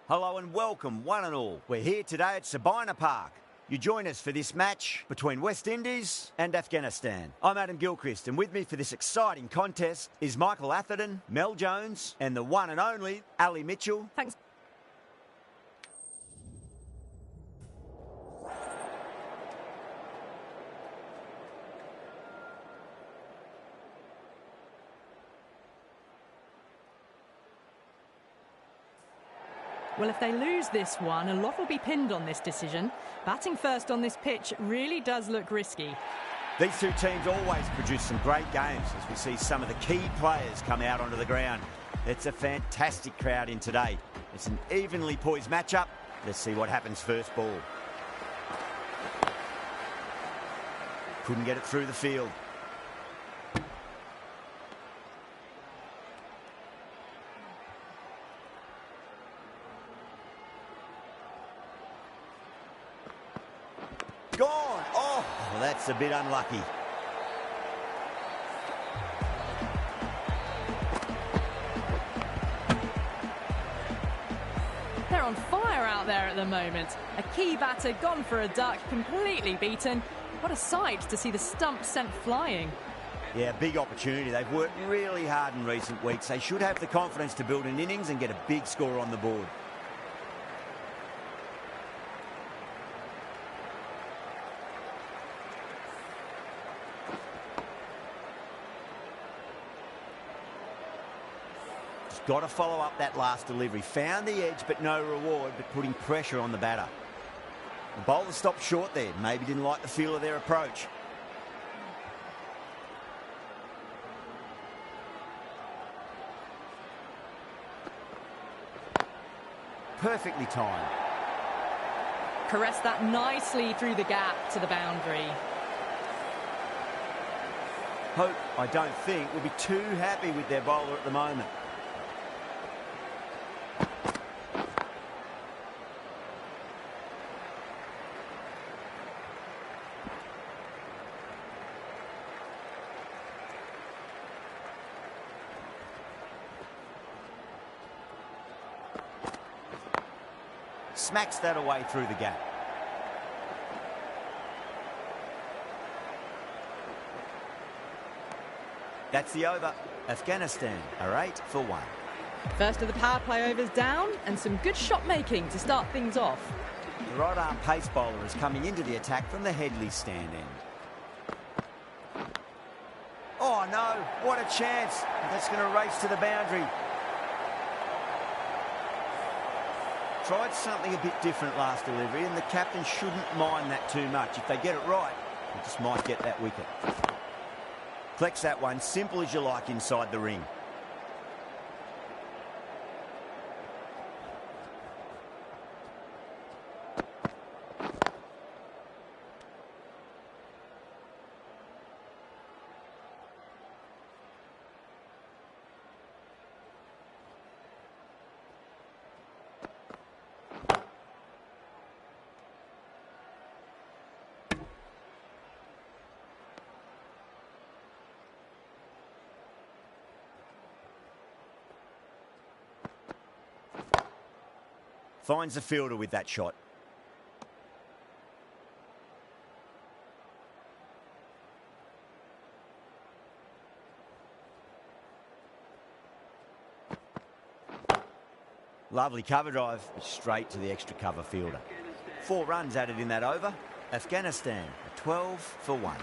Hello and welcome, one and all. We're here today at Sabina Park. You join us for this match between West Indies and Afghanistan. I'm Adam Gilchrist, and with me for this exciting contest is Michael Atherton, Mel Jones, and the one and only Ali Mitchell. Thanks. Well, if they lose this one, a lot will be pinned on this decision. Batting first on this pitch really does look risky. These two teams always produce some great games as we see some of the key players come out onto the ground. It's a fantastic crowd in today. It's an evenly poised matchup. Let's see what happens first ball. Couldn't get it through the field. Gone! Oh, well, that's a bit unlucky. They're on fire out there at the moment. A key batter gone for a duck, completely beaten. What a sight to see the stump sent flying. Yeah, big opportunity. They've worked really hard in recent weeks. They should have the confidence to build an innings and get a big score on the board. Got to follow up that last delivery. Found the edge, but no reward, but putting pressure on the batter. The bowler stopped short there. Maybe didn't like the feel of their approach. Perfectly timed. Caressed that nicely through the gap to the boundary. Hope, I don't think, will be too happy with their bowler at the moment. Smacks that away through the gap. That's the over. Afghanistan are 8 for 1. First of the power play overs down, and some good shot making to start things off. The right arm pace bowler is coming into the attack from the Headley stand end. Oh no, what a chance. That's going to race to the boundary. Tried something a bit different last delivery, and the captain shouldn't mind that too much. If they get it right, they just might get that wicket. Collects that one, simple as you like inside the ring. Finds the fielder with that shot. Lovely cover drive, straight to the extra cover fielder. 4 runs added in that over. Afghanistan, 12 for 1.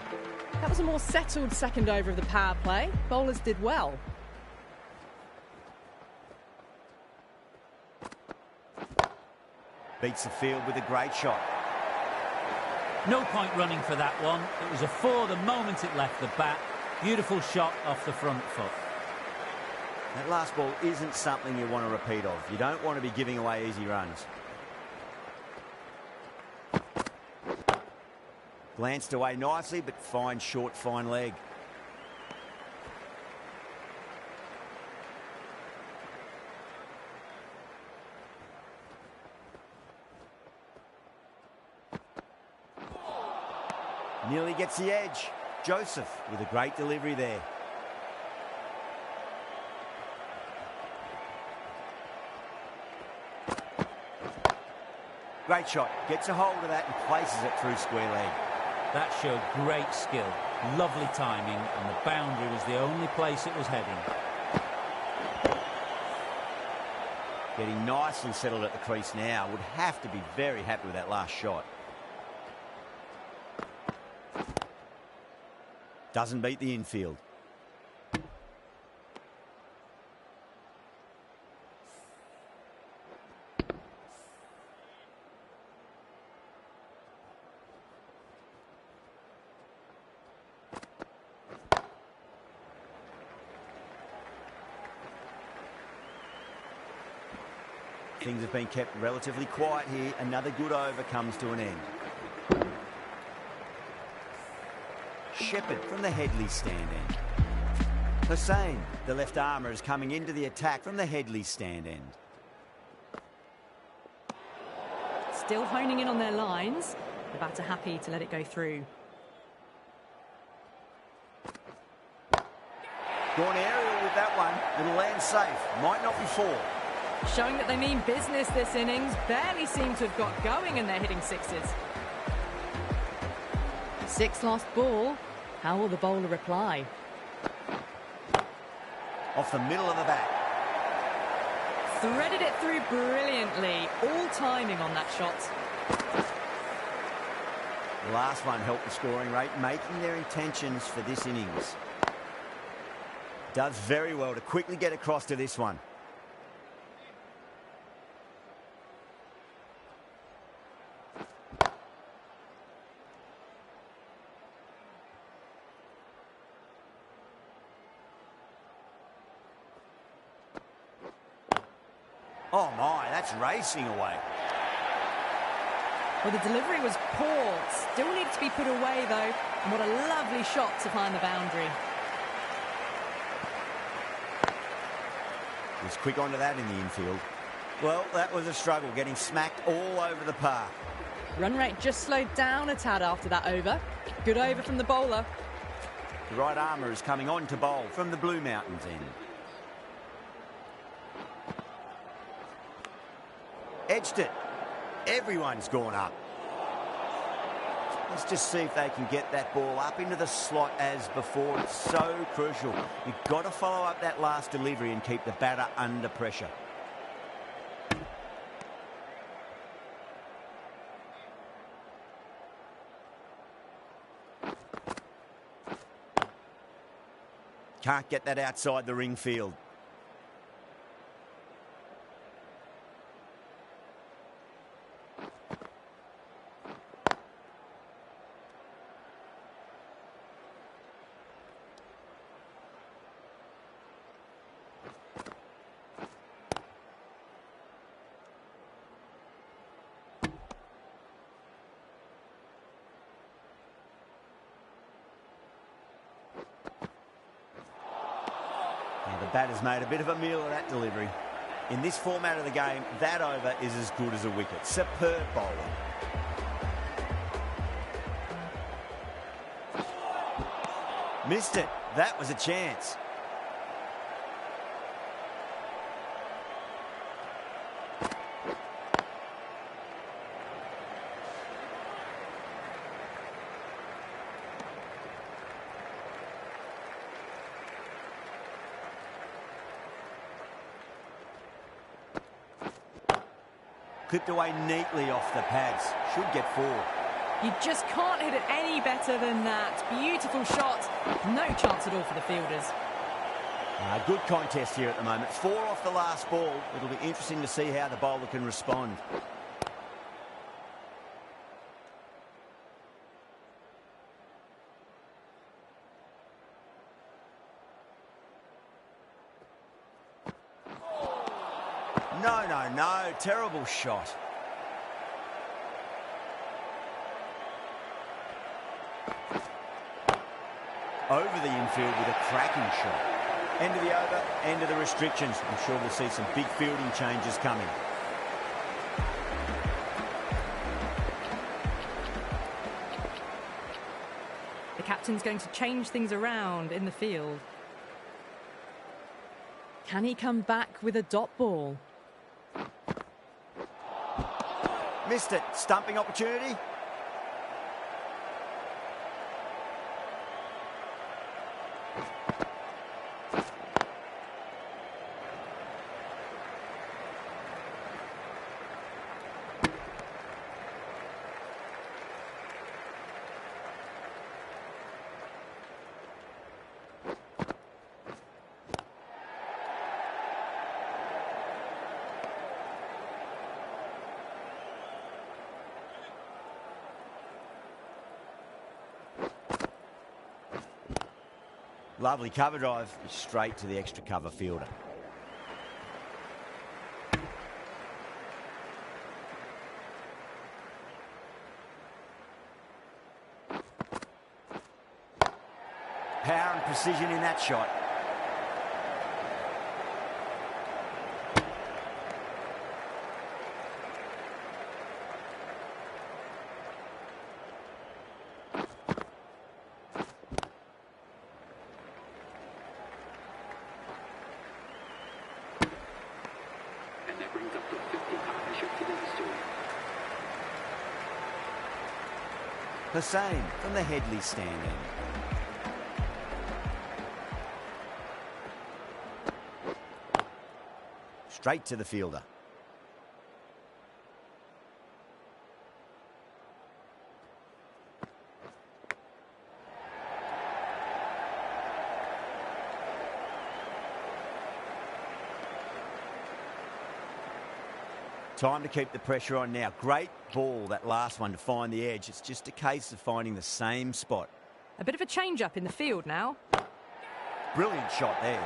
That was a more settled second over of the power play. Bowlers did well. Beats the field with a great shot. No point running for that one. It was a 4 the moment it left the bat. Beautiful shot off the front foot. That last ball isn't something you want to repeat of. You don't want to be giving away easy runs. Glanced away nicely, but fine short, fine leg. Nearly gets the edge. Joseph with a great delivery there. Great shot. Gets a hold of that and places it through square leg. That showed great skill, lovely timing, and the boundary was the only place it was heading. Getting nicely settled at the crease now. Would have to be very happy with that last shot. Doesn't beat the infield. Things have been kept relatively quiet here. Another good over comes to an end. Shepherd from the Headley stand end. Hussain, the left armour, is coming into the attack from the Headley stand end. Still honing in on their lines. The batter happy to let it go through. Gone aerial with that one. It'll land safe. Might not be four. Showing that they mean business this innings. Barely seem to have got going and they're hitting sixes. Sixth last ball. How will the bowler reply? Off the middle of the bat. Threaded it through brilliantly. All timing on that shot. The last one helped the scoring rate, making their intentions for this innings. Does very well to quickly get across to this one. Oh my, that's racing away. Well, the delivery was poor. Still needs to be put away, though. And what a lovely shot to find the boundary. He was quick onto that in the infield. Well, that was a struggle, getting smacked all over the park. Run rate just slowed down a tad after that over. Good over from the bowler. The right armour is coming on to bowl from the Blue Mountains end. Edged it. Everyone's gone up. Let's just see if they can get that ball up into the slot as before. It's so crucial. You've got to follow up that last delivery and keep the batter under pressure. Can't get that outside the ring field. The batter's made a bit of a meal of that delivery. In this format of the game, that over is as good as a wicket. Superb bowling. Missed it. That was a chance. Clipped away neatly off the pads. Should get four. You just can't hit it any better than that. Beautiful shot. No chance at all for the fielders. Good contest here at the moment. Four off the last ball. It'll be interesting to see how the bowler can respond. No. Terrible shot. Over the infield with a cracking shot. End of the over, end of the restrictions. I'm sure we'll see some big fielding changes coming. The captain's going to change things around in the field. Can he come back with a dot ball? Missed it. Stumping opportunity. Lovely cover drive, straight to the extra cover fielder. Power and precision in that shot. Hussain from the Headley stand end. Straight to the fielder. Time to keep the pressure on now. Great ball, that last one, to find the edge. It's just a case of finding the same spot. A bit of a change-up in the field now. Brilliant shot there.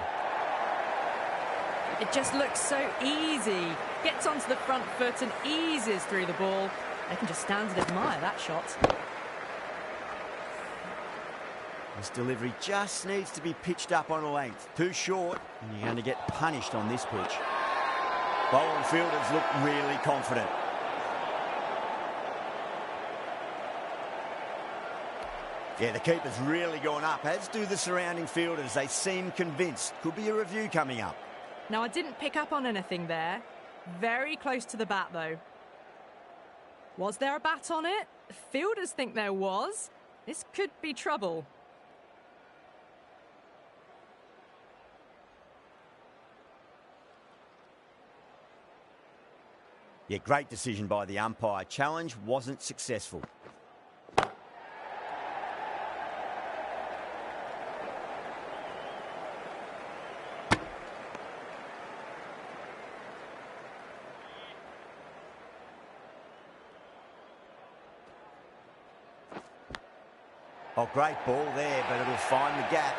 It just looks so easy. Gets onto the front foot and eases through the ball. They can just stand and admire that shot. This delivery just needs to be pitched up on a length. Too short, and you're going to get punished on this pitch. Bowling fielders look really confident. Yeah, the keeper's really gone up, as do the surrounding fielders. They seem convinced. Could be a review coming up. Now, I didn't pick up on anything there. Very close to the bat, though. Was there a bat on it? Fielders think there was. This could be trouble. Yeah, great decision by the umpire. Challenge wasn't successful. Oh, great ball there, but it'll find the gap.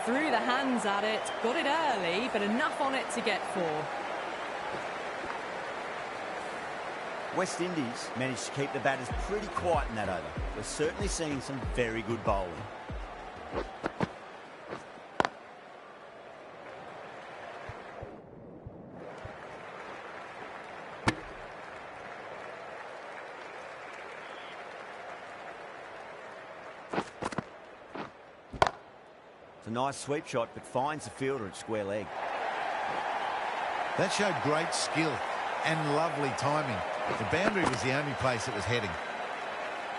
Threw the hands at it, got it early, but enough on it to get four. West Indies managed to keep the batters pretty quiet in that over. We're certainly seeing some very good bowling. It's a nice sweep shot, but finds the fielder at square leg. That showed great skill and lovely timing. The boundary was the only place it was heading.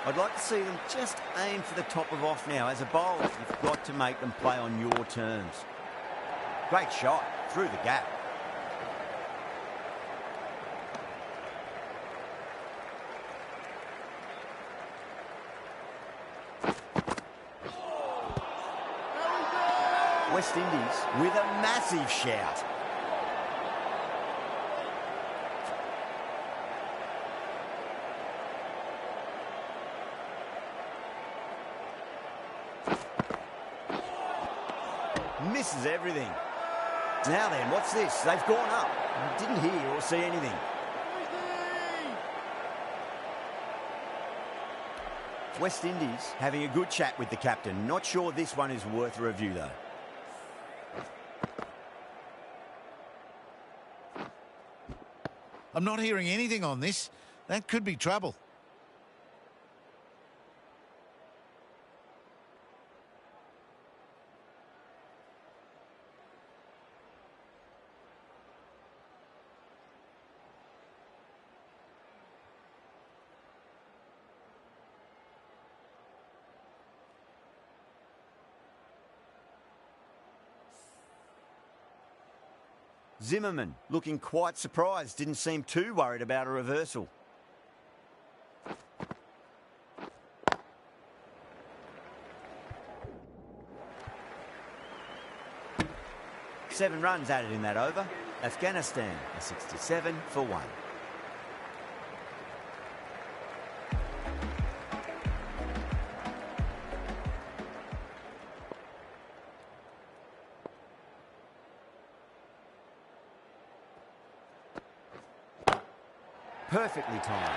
I'd like to see them just aim for the top of off now. As a bowler, you've got to make them play on your terms. Great shot through the gap. West Indies with a massive shout. Misses everything. Now then, what's this? They've gone up. I didn't hear or see anything. West Indies having a good chat with the captain. Not sure this one is worth a review, though. I'm not hearing anything on this. That could be trouble. Zimmerman looking quite surprised, didn't seem too worried about a reversal. Seven runs added in that over. Afghanistan are 67 for 1. Perfectly timed.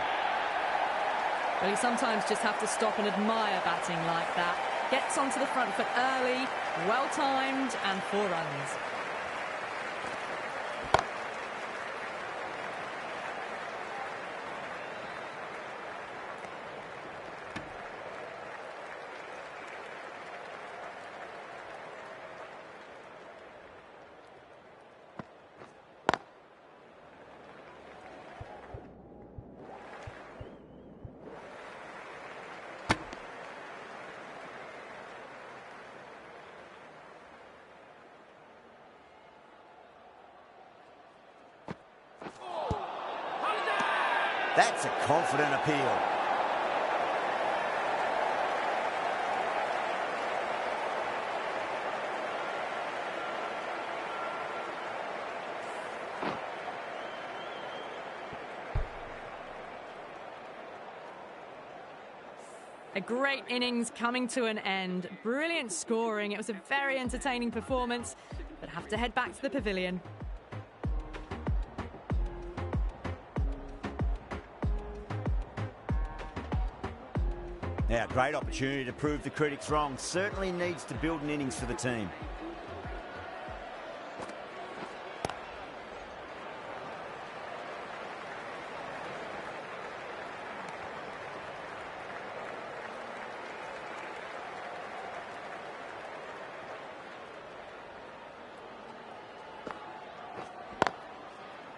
Well, you sometimes just have to stop and admire batting like that. Gets onto the front foot early, well timed, and 4 runs. That's a confident appeal. A great innings coming to an end. Brilliant scoring. It was a very entertaining performance, but have to head back to the pavilion. Now, great opportunity to prove the critics wrong. Certainly needs to build an innings for the team.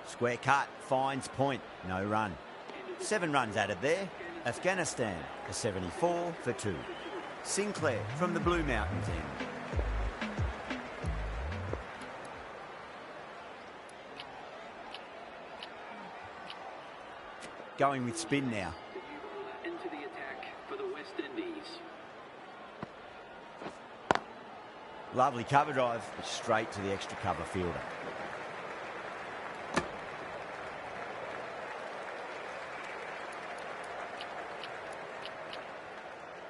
Square cut, finds point, no run. 7 runs added there. Afghanistan are 74 for 2. Sinclair from the Blue Mountains end. Going with spin now. Into the attack for the West Indies. Lovely cover drive, straight to the extra cover fielder.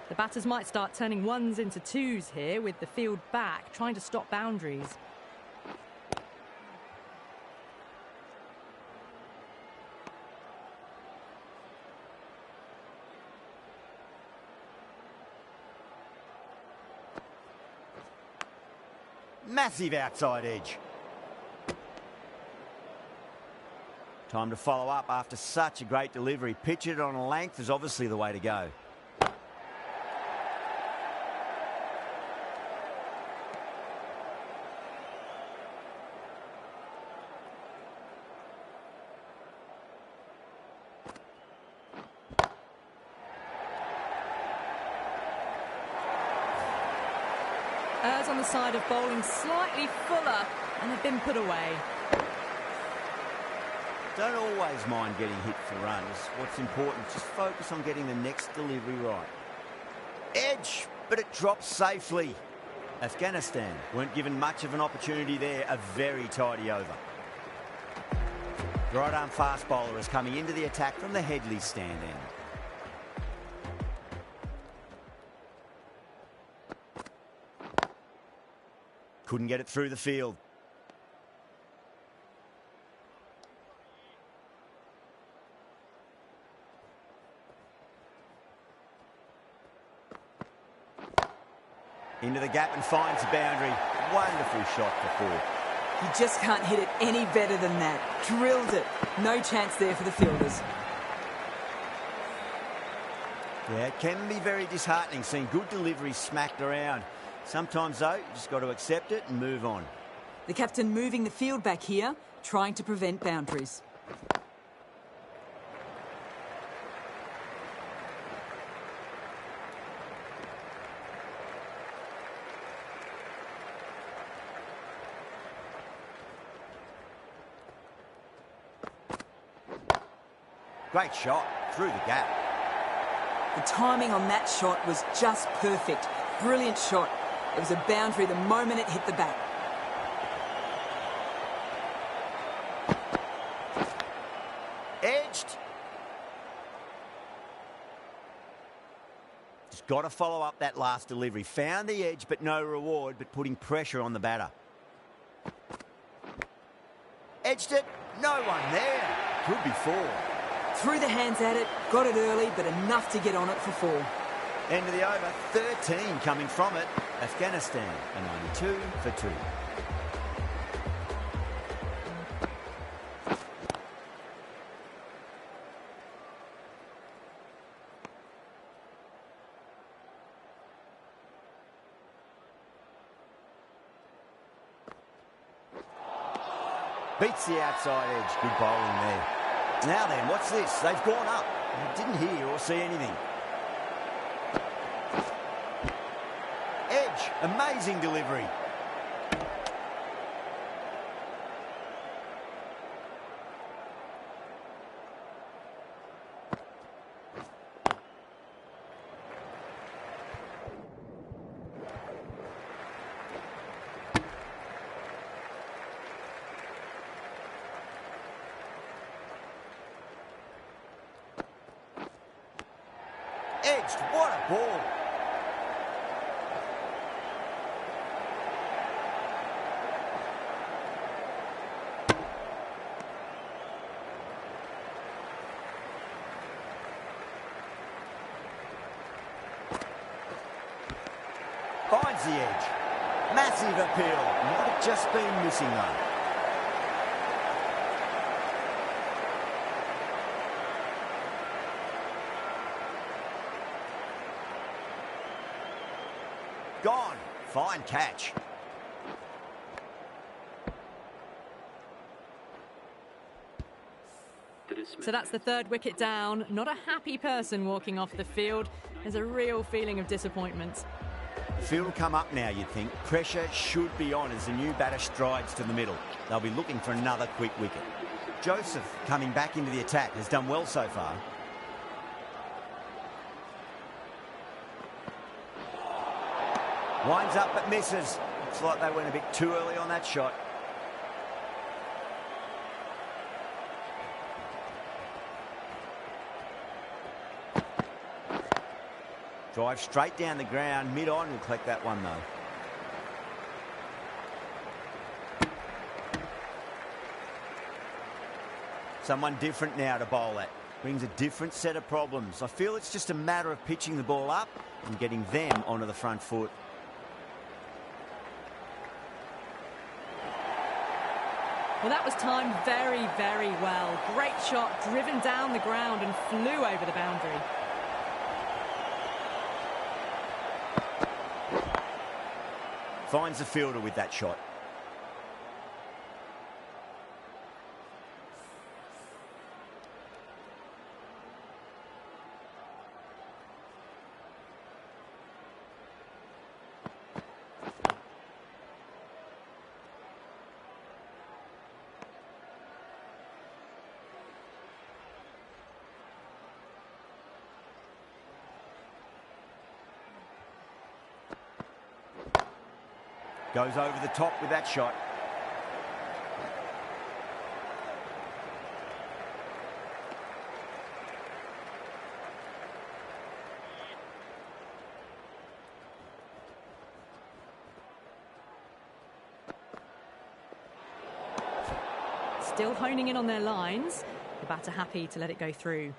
The batters might start turning 1s into 2s here with the field back, trying to stop boundaries. Massive outside edge. Time to follow up after such a great delivery. Pitch it on a length is obviously the way to go. Errs on the side of bowling slightly fuller and have been put away. Don't always mind getting hit for runs. What's important, just focus on getting the next delivery right. Edge, but it drops safely. Afghanistan weren't given much of an opportunity there. A very tidy over. Right arm fast bowler is coming into the attack from the Headley stand end. Couldn't get it through the field. Into the gap and finds the boundary. Wonderful shot for 4. You just can't hit it any better than that. Drilled it. No chance there for the fielders. Yeah, it can be very disheartening seeing good delivery smacked around. Sometimes, though, you just got to accept it and move on. The captain moving the field back here, trying to prevent boundaries. Great shot through the gap. The timing on that shot was just perfect. Brilliant shot. It was a boundary the moment it hit the bat. Edged. Just got to follow up that last delivery. Found the edge, but no reward, but putting pressure on the batter. Edged it. No one there. Could be 4. Threw the hands at it, got it early, but enough to get on it for 4. End of the over. 13 coming from it. Afghanistan, a 92 for 2. Beats the outside edge. Good bowling there. Now then, what's this? They've gone up. I didn't hear or see anything. Edge. Amazing delivery. Edged. What a ball. Finds the edge. Massive appeal. Might have just been missing though. Gone. Fine catch. So that's the 3rd wicket down. Not a happy person walking off the field. There's a real feeling of disappointment. The field will come up now, you'd think. Pressure should be on as the new batter strides to the middle. They'll be looking for another quick wicket. Joseph, coming back into the attack, has done well so far. Winds up but misses. Looks like they went a bit too early on that shot. Drive straight down the ground. Mid-on will collect that one though. Someone different now to bowl at. Brings a different set of problems. I feel it's just a matter of pitching the ball up and getting them onto the front foot. Well, that was timed very, very well. Great shot, driven down the ground and flew over the boundary. Finds the fielder with that shot. Goes over the top with that shot. Still honing in on their lines. The batter happy to let it go through.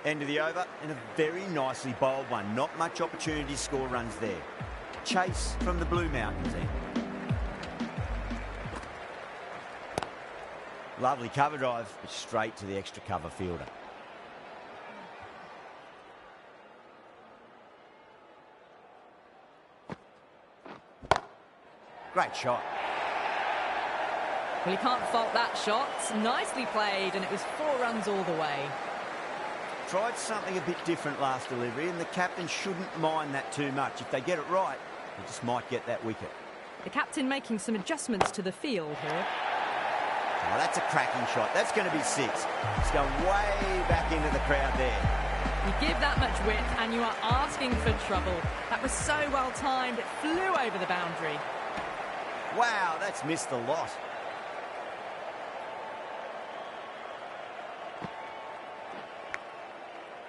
End of the over, and a very nicely bowled one. Not much opportunity to score runs there. Chase from the Blue Mountain team. Lovely cover drive, but straight to the extra cover fielder. Great shot. Well, you can't fault that shot. Nicely played, and it was 4 runs all the way. tried something a bit different last delivery, and the captain shouldn't mind that too much. If they get it right, they just might get that wicket. The captain making some adjustments to the field here. Oh, that's a cracking shot. That's going to be 6. It's going way back into the crowd there. You give that much width and you are asking for trouble. That was so well timed, it flew over the boundary. Wow, that's missed a lot.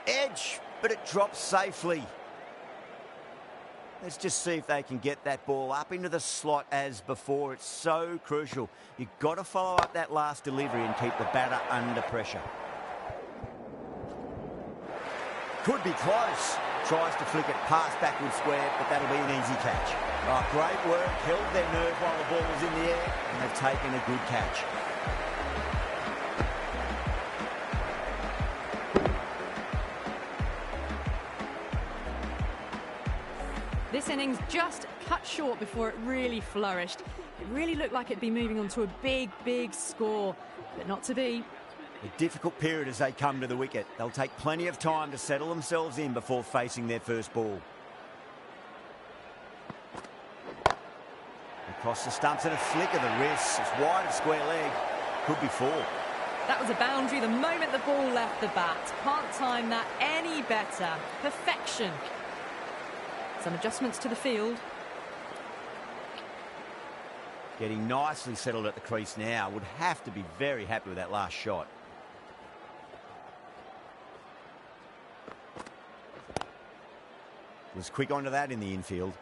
Edge, but it drops safely. Let's just see if they can get that ball up into the slot as before. It's so crucial. You've got to follow up that last delivery and keep the batter under pressure. Could be close. Tries to flick it past backward square, but that'll be an easy catch. Oh, great work. Held their nerve while the ball was in the air, and they've taken a good catch. This innings just cut short before it really flourished. It really looked like it'd be moving on to a big, big score, but not to be. A difficult period as they come to the wicket. They'll take plenty of time to settle themselves in before facing their first ball. Across the stumps and a flick of the wrist. It's wide of square leg. Could be 4. That was a boundary the moment the ball left the bat. Can't time that any better. Perfection. Some adjustments to the field. Getting nicely settled at the crease now. Would have to be very happy with that last shot. Was quick onto that in the infield.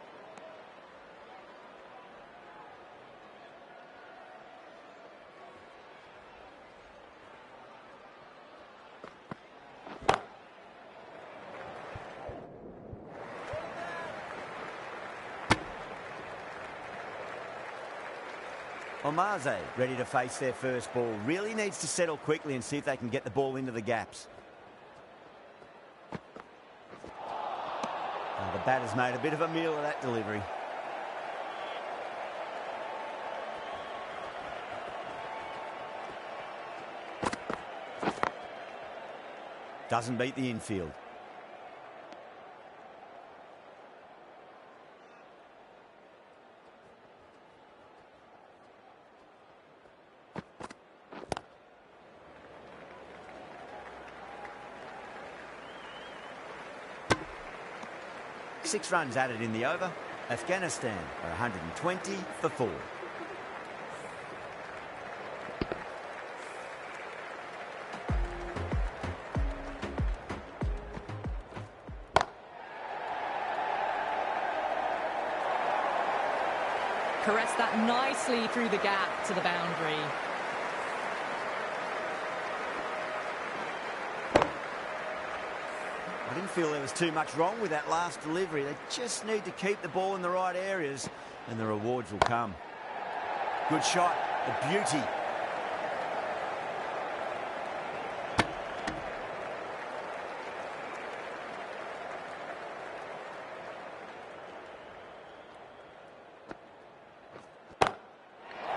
Omaze ready to face their first ball. Really needs to settle quickly and see if they can get the ball into the gaps. Oh, the batter's made a bit of a meal of that delivery. Doesn't beat the infield. Six runs added in the over. Afghanistan are 120 for 4. Caressed that nicely through the gap to the boundary. I didn't feel there was too much wrong with that last delivery. They just need to keep the ball in the right areas and the rewards will come. Good shot, a beauty.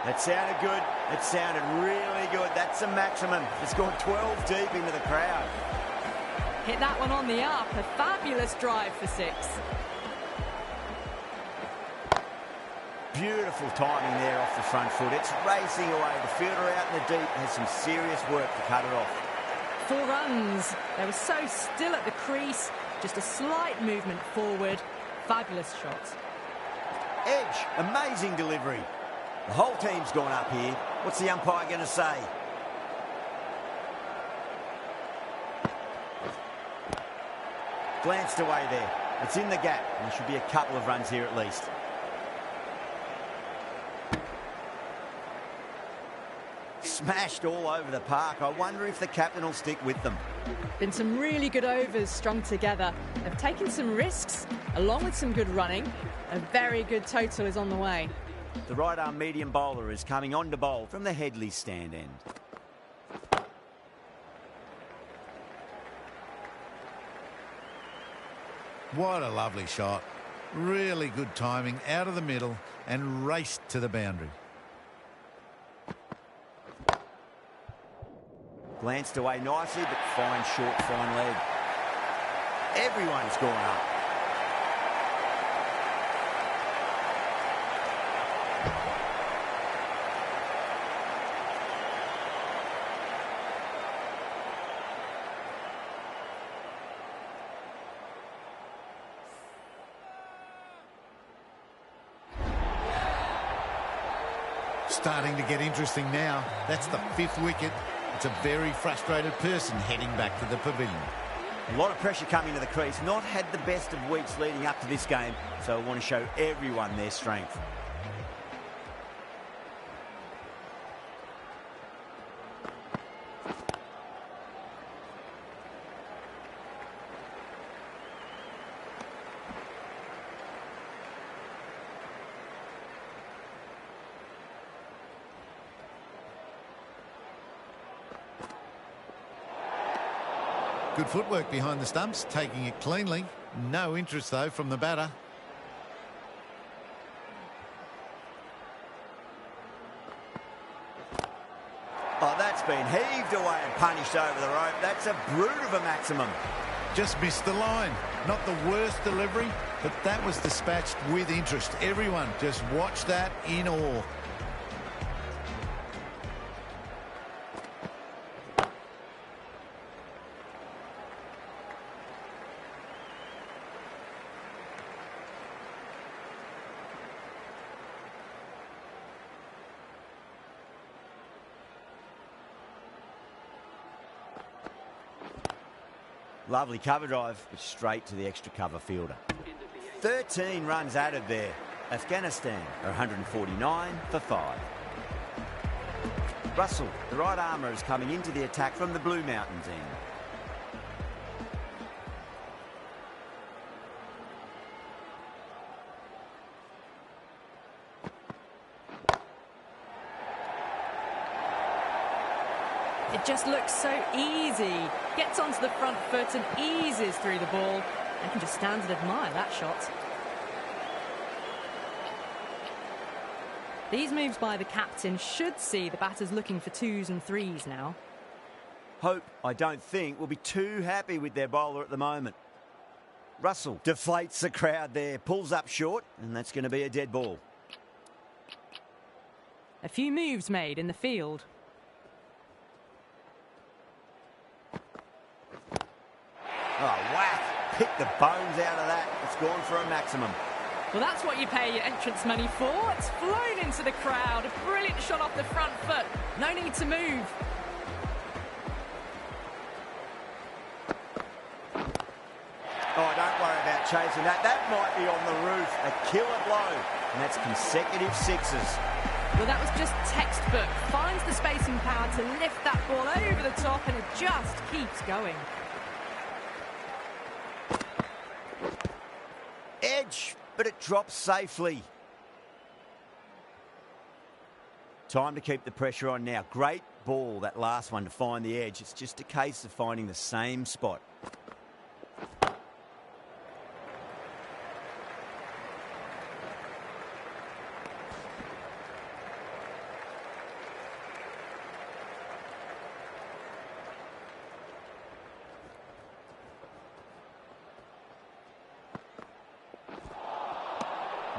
That sounded good. It sounded really good. That's a maximum. It's gone 12 deep into the crowd. Hit that one on the up. A fabulous drive for 6. Beautiful timing there off the front foot. It's racing away. The fielder out in the deep has some serious work to cut it off. 4 runs. They were so still at the crease. Just a slight movement forward. Fabulous shot. Edge, amazing delivery. The whole team's gone up here. What's the umpire going to say? Glanced away there. It's in the gap, and there should be a couple of runs here at least. Smashed all over the park. I wonder if the captain will stick with them. Been some really good overs strung together. They've taken some risks, along with some good running. A very good total is on the way. The right-arm medium bowler is coming on to bowl from the Headley stand end. What a lovely shot. Really good timing, out of the middle and raced to the boundary. Glanced away nicely, but fine short, fine leg. Everyone's gone up. Starting to get interesting now. That's the 5th wicket. It's a very frustrated person heading back to the pavilion. A lot of pressure coming to the crease. Not had the best of weeks leading up to this game, so I want to show everyone their strength. Good footwork behind the stumps, taking it cleanly. No interest, though, from the batter. Oh, that's been heaved away and punished over the rope. That's a brute of a maximum. Just missed the line. Not the worst delivery, but that was dispatched with interest. Everyone just watched that in awe. Lovely cover drive, but straight to the extra cover fielder. 13 runs added there. Afghanistan are 149 for 5. Russell, the right armour, is coming into the attack from the Blue Mountains end. It just looks so easy. Gets onto the front foot and eases through the ball. I can just stand and admire that shot. These moves by the captain should see the batters looking for 2s and 3s now. Hope, I don't think, will be too happy with their bowler at the moment. Russell deflates the crowd there, pulls up short, and that's going to be a dead ball. A few moves made in the field. Oh, whack! Pick the bones out of that. It's gone for a maximum. Well, that's what you pay your entrance money for. It's flown into the crowd. A brilliant shot off the front foot. No need to move. Oh, don't worry about chasing that. That might be on the roof. A killer blow. And that's consecutive 6s. Well, that was just textbook. Finds the spacing power to lift that ball over the top, and it just keeps going. Edge, but it drops safely. Time to keep the pressure on now. Great ball, that last one, to find the edge. It's just a case of finding the same spot.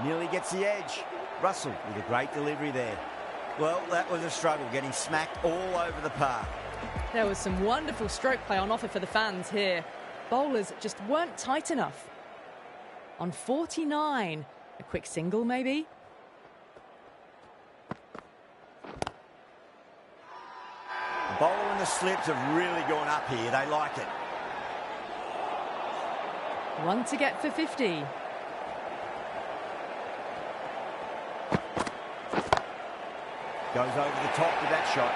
Nearly gets the edge. Russell with a great delivery there. Well, that was a struggle, getting smacked all over the park. There was some wonderful stroke play on offer for the fans here. Bowlers just weren't tight enough. On 49. A quick single, maybe? The bowler and the slips have really gone up here. They like it. One to get for 50. Goes over the top with that shot.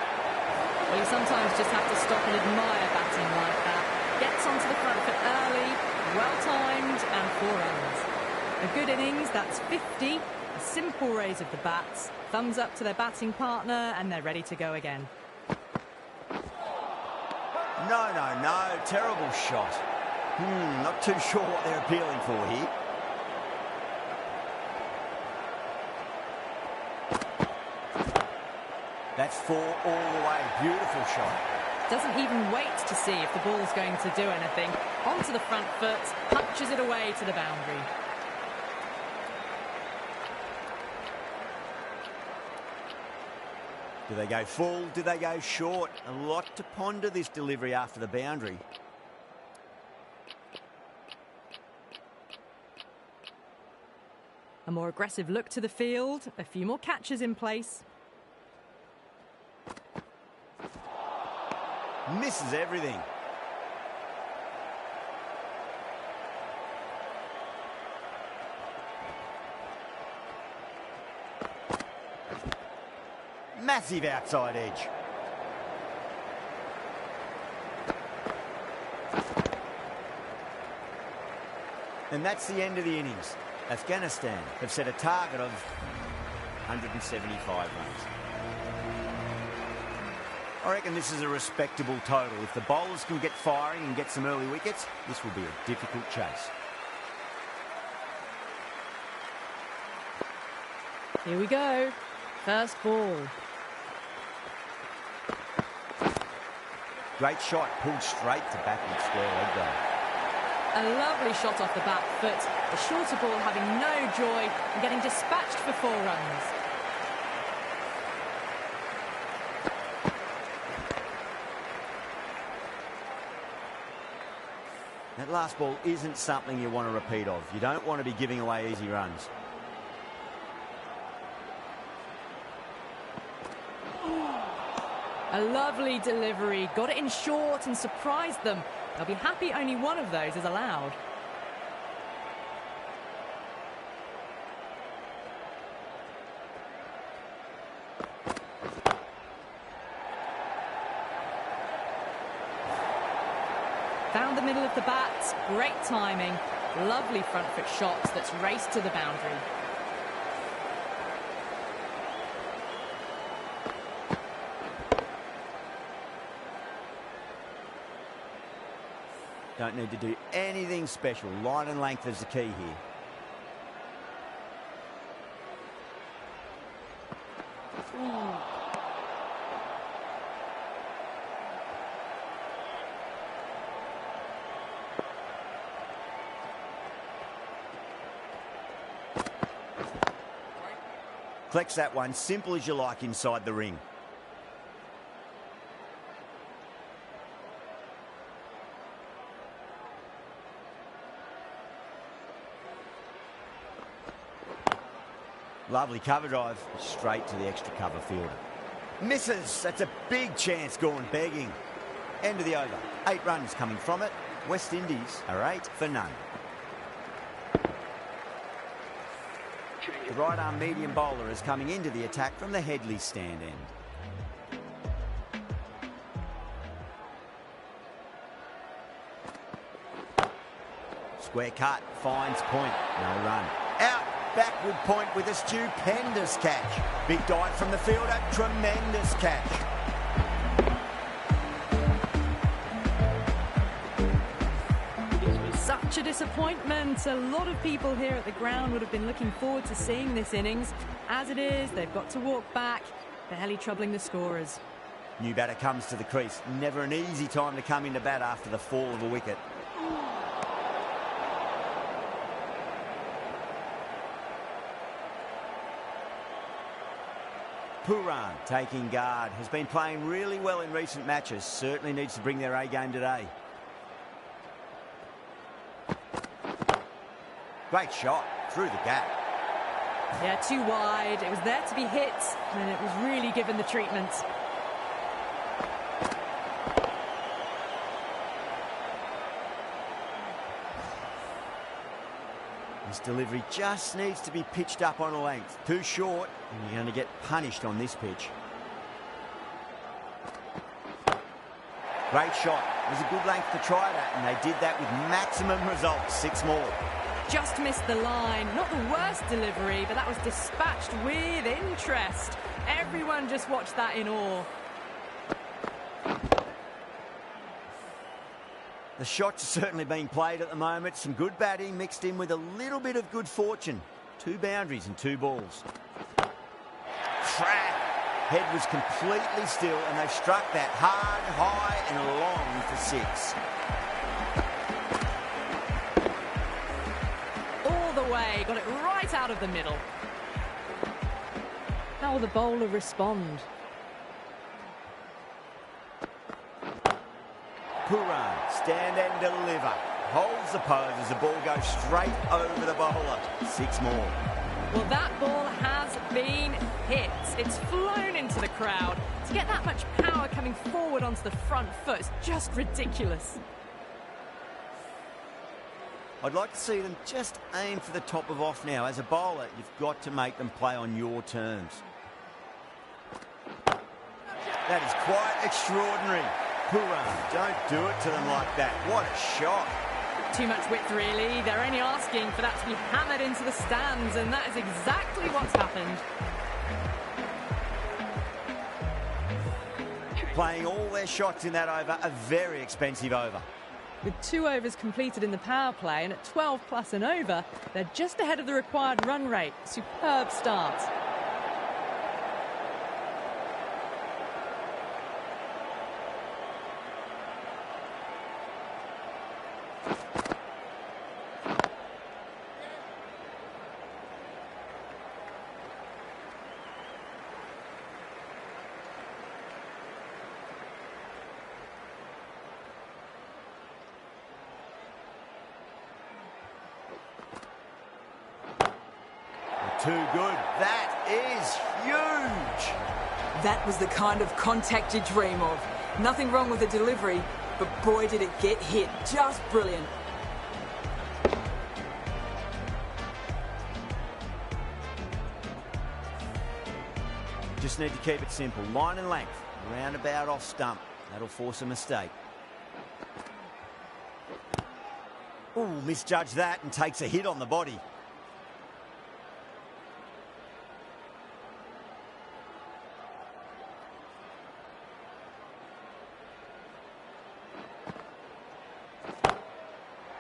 Well, you sometimes just have to stop and admire batting like that. Gets onto the front foot early, well-timed, and 4 runs. A good innings, that's 50. A simple raise of the bats. Thumbs up to their batting partner, and they're ready to go again. No. Terrible shot. Not too sure what they're appealing for here. That's 4 all the way. Beautiful shot. Doesn't even wait to see if the ball's going to do anything. Onto the front foot, punches it away to the boundary. Do they go full? Do they go short? A lot to ponder this delivery after the boundary. A more aggressive look to the field. A few more catches in place. Misses everything. Massive outside edge. And that's the end of the innings. Afghanistan have set a target of 175 runs. I reckon this is a respectable total. If the bowlers can get firing and get some early wickets, this will be a difficult chase. Here we go. First ball. Great shot, pulled straight to backward square leg though. A lovely shot off the back foot. The shorter ball having no joy and getting dispatched for 4 runs. That last ball isn't something you want to repeat of. You don't want to be giving away easy runs. A lovely delivery. Got it in short and surprised them. They'll be happy only one of those is allowed. Found the middle of the bat. Great timing. Lovely front foot shots that's raced to the boundary. Don't need to do anything special. Line and length is the key here. Collects that one, simple as you like inside the ring. Lovely cover drive, straight to the extra cover fielder. Misses, that's a big chance gone begging. End of the over, 8 runs coming from it. West Indies are 8 for none. The right arm medium bowler is coming into the attack from the Headley stand end. Square cut, finds point, no run. Out, backward point with a stupendous catch. Big dive from the fielder, tremendous catch. Such a disappointment. A lot of people here at the ground would have been looking forward to seeing this innings. As it is, they've got to walk back, barely troubling the scorers. New batter comes to the crease. Never an easy time to come into bat after the fall of a wicket. Puran taking guard. Has been playing really well in recent matches. Certainly needs to bring their A game today. Great shot through the gap. Yeah, too wide. It was there to be hit, and it was really given the treatment. This delivery just needs to be pitched up on a length. Too short, and you're going to get punished on this pitch. Great shot. It was a good length to try that, and they did that with maximum results. 6 more. Just missed the line. Not the worst delivery, but that was dispatched with interest. Everyone just watched that in awe. The shots are certainly being played at the moment. Some good batting mixed in with a little bit of good fortune. 2 boundaries and 2 balls. Crack! Head was completely still, and they've struck that hard, high and long for 6. All the way, got it right out of the middle. How will the bowler respond? Puran, stand and deliver. Holds the pose as the ball goes straight over the bowler. 6 more. Well, that ball has been hit. It's flown into the crowd. To get that much power coming forward onto the front foot is just ridiculous. I'd like to see them just aim for the top of off now. As a bowler, you've got to make them play on your terms. That is quite extraordinary. Puran, don't do it to them like that. What a shot. Too much width, really. They're only asking for that to be hammered into the stands, and that is exactly what's happened. Playing all their shots in that over, a very expensive over. With 2 overs completed in the power play, and at 12 plus and over, they're just ahead of the required run rate. Superb start. Too good. That is huge. That was the kind of contact you dream of. Nothing wrong with the delivery, but boy did it get hit. Just brilliant. Just need to keep it simple. Line and length. Roundabout off stump. That'll force a mistake. Ooh, misjudged that and takes a hit on the body.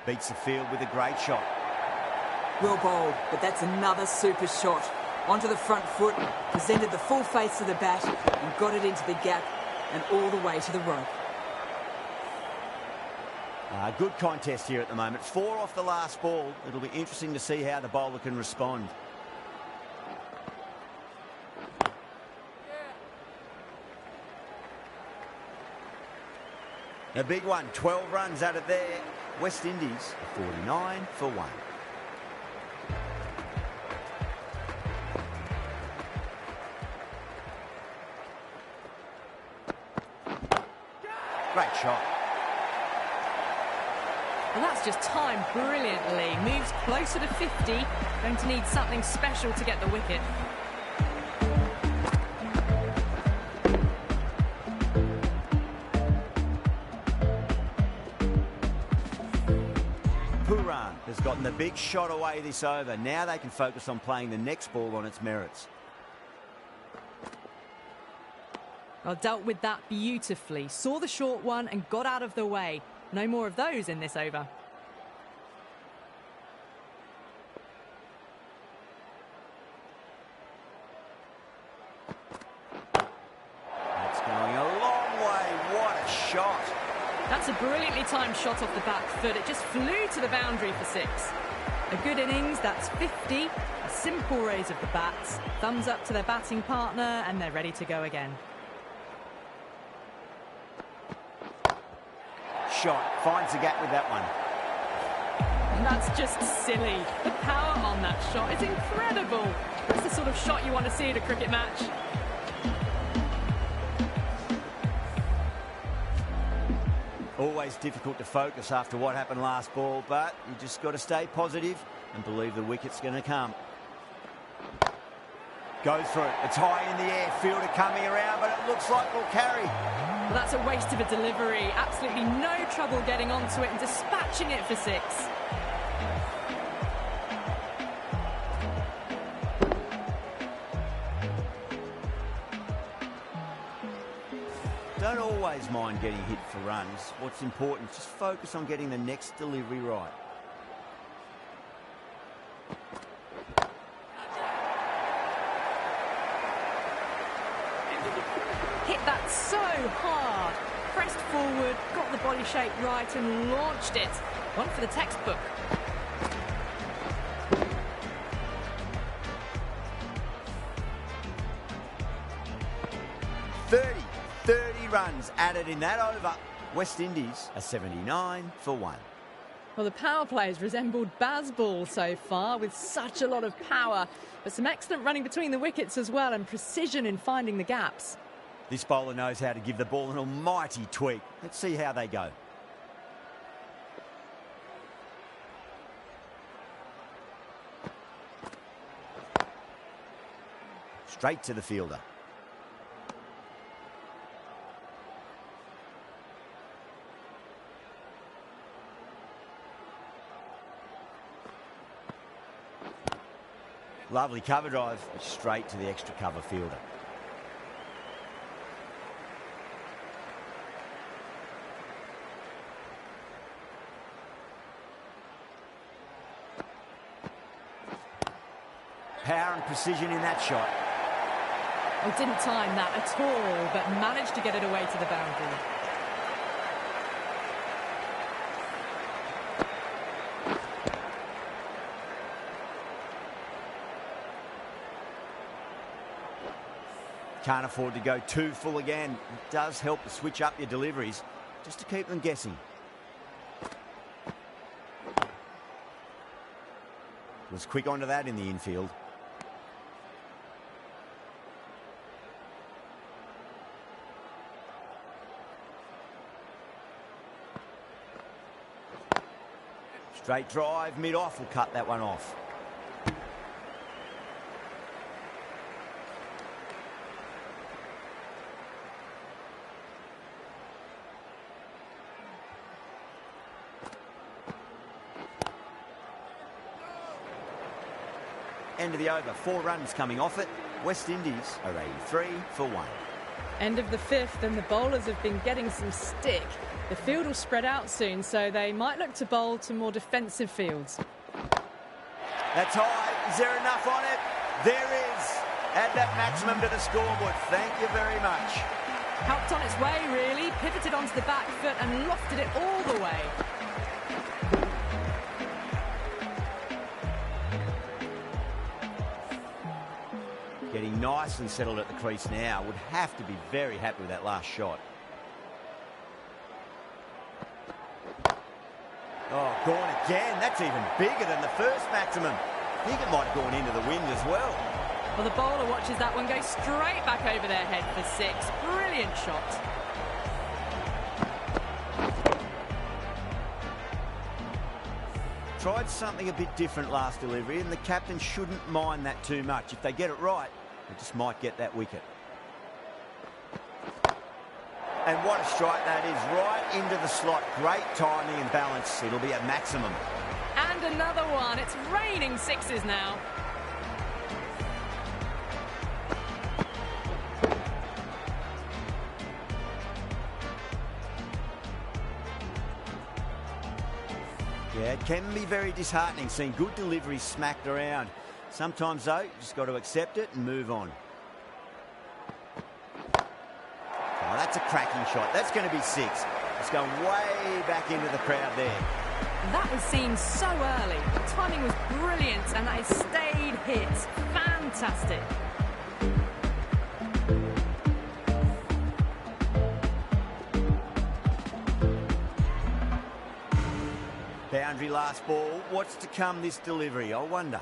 Beats the field with a great shot. Well bowled, but that's another super shot. Onto the front foot, presented the full face of the bat and got it into the gap and all the way to the rope. Good contest here at the moment. 4 off the last ball. It'll be interesting to see how the bowler can respond. A big one, 12 runs out of there. West Indies, 49 for 1. Great shot. And that's just timed brilliantly. Moves closer to 50. Going to need something special to get the wicket. Puran has gotten the big shot away this over. Now they can focus on playing the next ball on its merits. Well, dealt with that beautifully. Saw the short one and got out of the way. No more of those in this over. That's going a long way. What a shot. That's a brilliantly timed shot off the back foot. It just flew to the boundary for 6. A good innings, that's 50. A simple raise of the bats. Thumbs up to their batting partner, and they're ready to go again. Shot. Finds the gap with that one. And that's just silly. The power on that shot is incredible. That's the sort of shot you want to see at a cricket match. Always difficult to focus after what happened last ball, but you just got to stay positive and believe the wicket's going to come. Go through it. It's high in the air. Fielder coming around, but it looks like we'll carry. Well, that's a waste of a delivery. Absolutely no trouble getting onto it and dispatching it for 6. Don't always mind getting hit for runs. What's important is just focus on getting the next delivery right. so hard. Pressed forward, got the body shape right and launched it. One for the textbook. 30 runs added in that over. West Indies are 79 for 1. Well, the power plays resembled Bazball so far with such a lot of power, but some excellent running between the wickets as well and precision in finding the gaps. This bowler knows how to give the ball an almighty tweak. Let's see how they go. Straight to the fielder. Lovely cover drive, straight to the extra cover fielder. Power and precision in that shot. Well, didn't time that at all, but managed to get it away to the boundary. Can't afford to go too full again. It does help to switch up your deliveries, just to keep them guessing. Was quick onto that in the infield. Straight drive, mid-off will cut that one off. End of the over, 4 runs coming off it. West Indies are 83 for 1. End of the 5th, and the bowlers have been getting some stick. The field will spread out soon, so they might look to bowl to more defensive fields. That's high. Is there enough on it? There is. Add that maximum to the scoreboard. Thank you very much. Helped on its way, really. Pivoted onto the back foot and lofted it all the way. Getting nice and settled at the crease now. Would have to be very happy with that last shot. Oh, gone again. That's even bigger than the first maximum. I think it might have gone into the wind as well. Well, the bowler watches that one go straight back over their head for 6. Brilliant shot. Tried something a bit different last delivery, and the captain shouldn't mind that too much. If they get it right, they just might get that wicket. And what a strike that is, right into the slot. Great timing and balance. It'll be a maximum. And another one. It's raining 6s now. Yeah, it can be very disheartening seeing good deliveries smacked around. Sometimes, though, you just got to accept it and move on. Oh, that's a cracking shot. That's going to be 6. It's going way back into the crowd there. That was seen so early. The timing was brilliant and that stayed hit. Fantastic. Boundary last ball. What's to come this delivery, I wonder.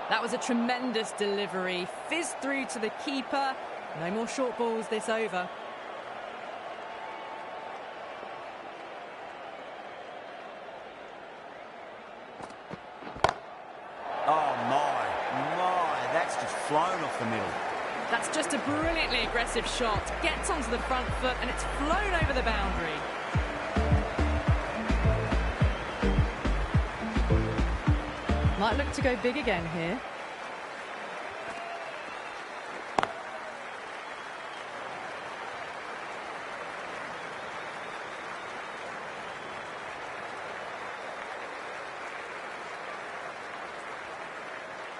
That was a tremendous delivery. Fizzed through to the keeper. No more short balls this over. Oh, my. That's just flown off the middle. That's just a brilliantly aggressive shot. Gets onto the front foot and it's flown over the boundary. Might look to go big again here.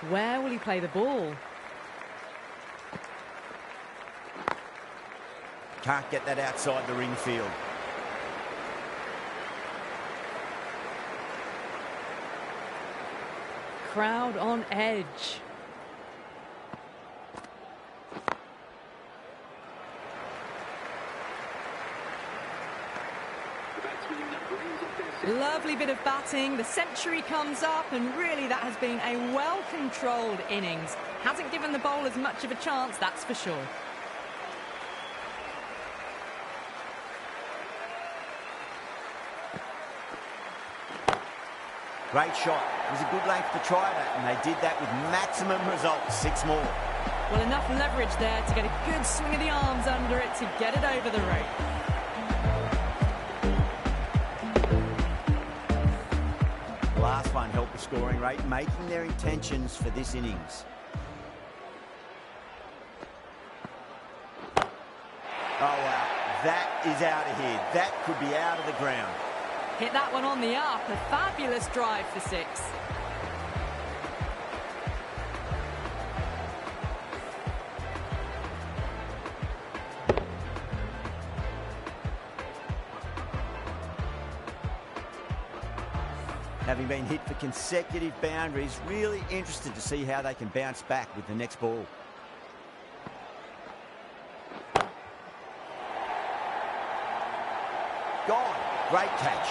Where will he play the ball? Can't get that outside the ring field. Crowd on edge. Lovely bit of batting. The century comes up, and really that has been a well-controlled innings. Hasn't given the bowlers much of a chance, that's for sure. Great shot. It was a good length to try that, and they did that with maximum results. 6 more. Well, enough leverage there to get a good swing of the arms under it to get it over the rope. The last one helped the scoring rate, making their intentions for this innings. Oh, wow. That is out of here. That could be out of the ground. Hit that one on the up. A fabulous drive for 6. Having been hit for consecutive boundaries, really interested to see how they can bounce back with the next ball. Gone. Great catch.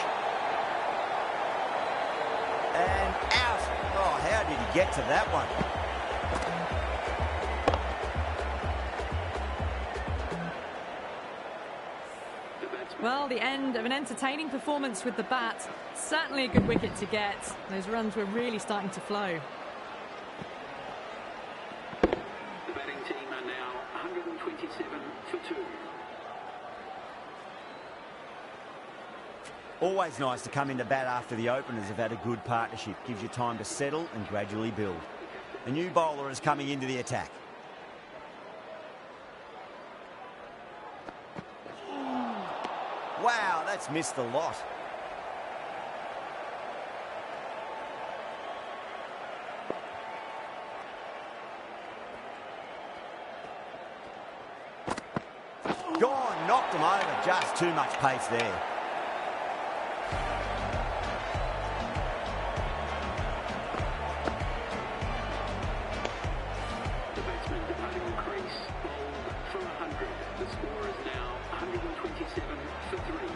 And out. Oh, how did he get to that one? Well, the end of an entertaining performance with the bat. Certainly a good wicket to get. Those runs were really starting to flow. The batting team are now 127 for 2. Always nice to come into bat after the openers have had a good partnership. Gives you time to settle and gradually build. A new bowler is coming into the attack. Wow, that's missed a lot. Gone, knocked him over. Just too much pace there. The batsman departing the crease, bowled for 100. The score is now 127 for 3.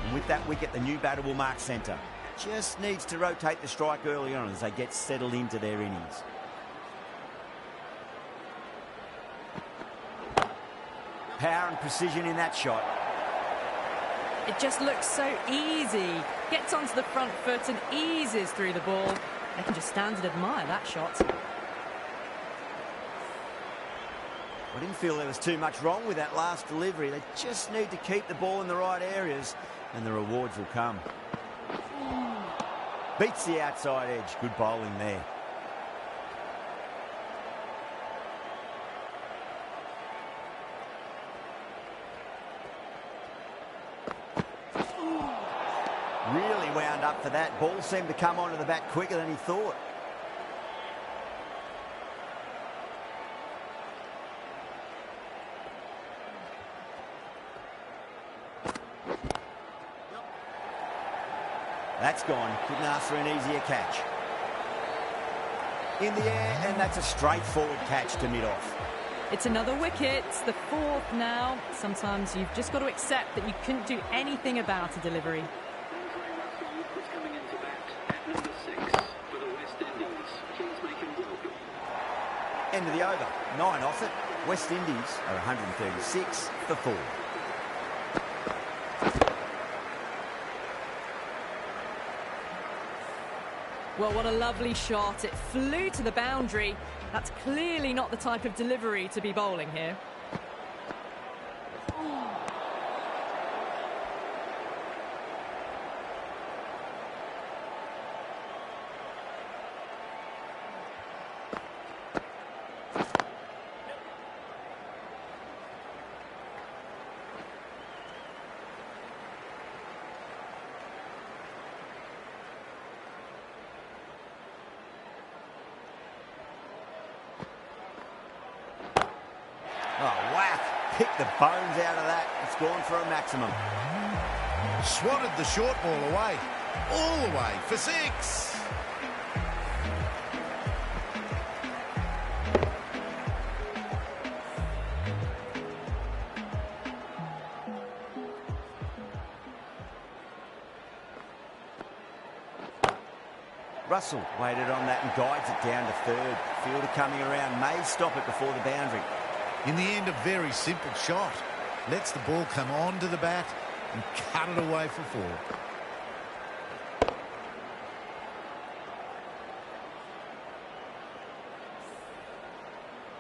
And with that wicket, the new batter will mark centre. Just needs to rotate the strike early on as they get settled into their innings. Power and precision in that shot. It just looks so easy. Gets onto the front foot and eases through the ball. They can just stand and admire that shot. I didn't feel there was too much wrong with that last delivery. They just need to keep the ball in the right areas and the rewards will come. Beats the outside edge. Good bowling there. Really wound up for that. Ball seemed to come onto the bat quicker than he thought. That's gone. Couldn't ask for an easier catch. In the air, and that's a straightforward catch to mid-off. It's another wicket, the 4th now. Sometimes you've just got to accept that you couldn't do anything about a delivery. Is coming into bat at number 6 for the West Indies. Please make him welcome. End of the over. 9 off it. West Indies are 136 for 4. Well, what a lovely shot. It flew to the boundary. That's clearly not the type of delivery to be bowling here. picked the bones out of that. It's gone for a maximum. Swatted the short ball away. All the way for 6. Russell waited on that and guides it down to third. Fielder coming around may stop it before the boundary. In the end, a very simple shot. Lets the ball come onto the bat and cut it away for 4.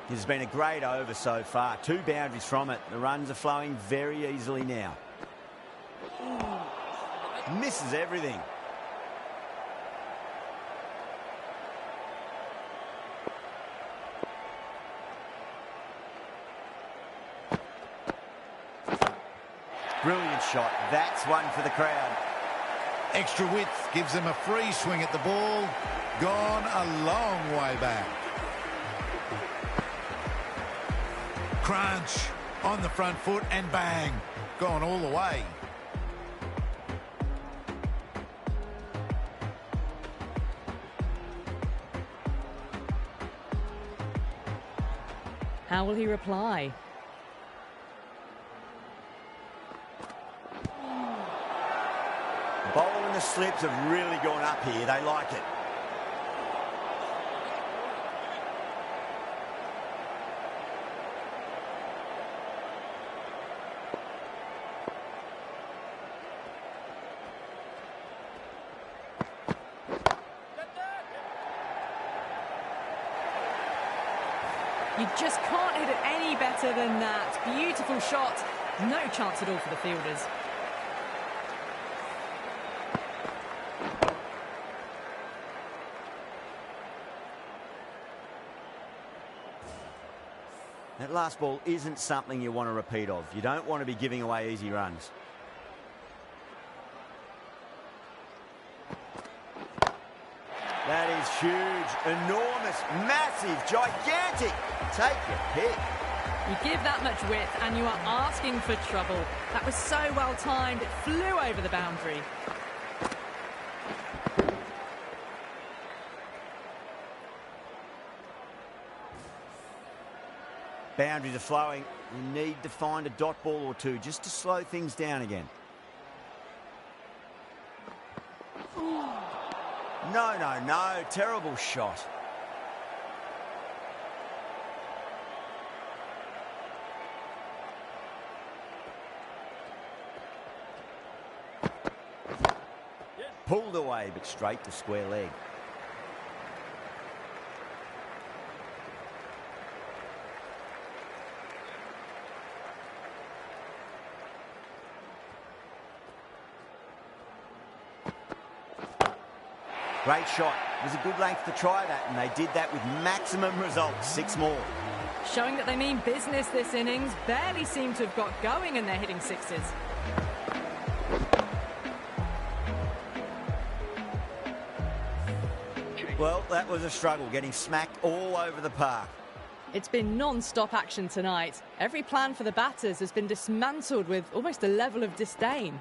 It has been a great over so far. 2 boundaries from it. The runs are flowing very easily now. Misses everything. Brilliant shot. That's one for the crowd. Extra width gives them a free swing at the ball. Gone a long way back. Crunch on the front foot and bang. Gone all the way. How will he reply? Bowler and the slips have really gone up here. They like it. You just can't hit it any better than that. Beautiful shot. No chance at all for the fielders. That last ball isn't something you want to repeat of. You don't want to be giving away easy runs. That is huge, enormous, massive, gigantic. Take your pick. You give that much width and you are asking for trouble. That was so well timed, it flew over the boundary. Boundaries are flowing. You need to find a dot ball or two just to slow things down again. No, no, no. Terrible shot. Pulled away, but straight to square leg. Great shot. It was a good length to try that, and they did that with maximum results. 6 more. Showing that they mean business this innings. Barely seem to have got going and they're hitting 6s. Well, that was a struggle, getting smacked all over the park. It's been non-stop action tonight. Every plan for the batters has been dismantled with almost a level of disdain.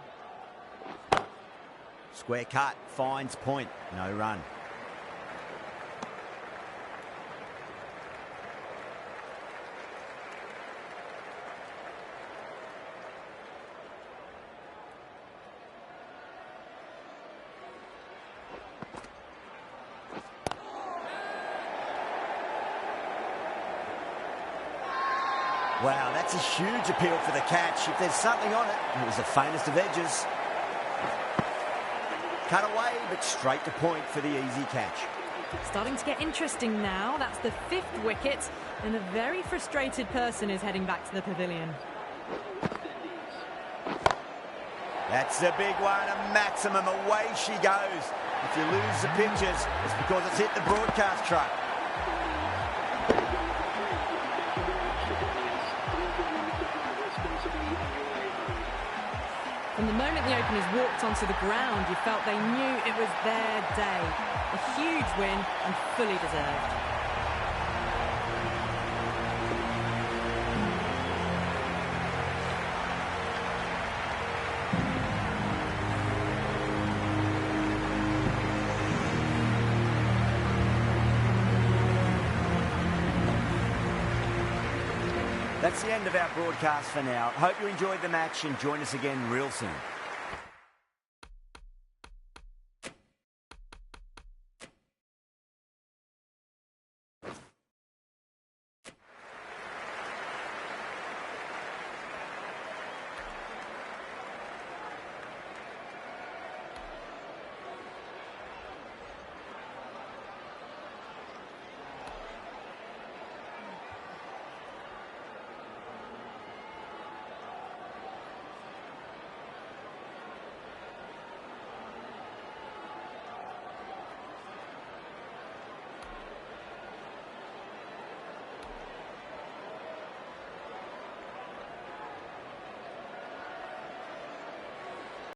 Square cut, finds point, no run. Wow, that's a huge appeal for the catch. If there's something on it, it was the faintest of edges. Cut away, but straight to point for the easy catch. Starting to get interesting now. That's the 5th wicket, and a very frustrated person is heading back to the pavilion. That's a big one, a maximum. Away she goes. If you lose the pictures, it's because it's hit the broadcast truck. From the moment the openers walked onto the ground, you felt they knew it was their day. A huge win and fully deserved. That's the end of our broadcast for now. Hope you enjoyed the match and join us again real soon.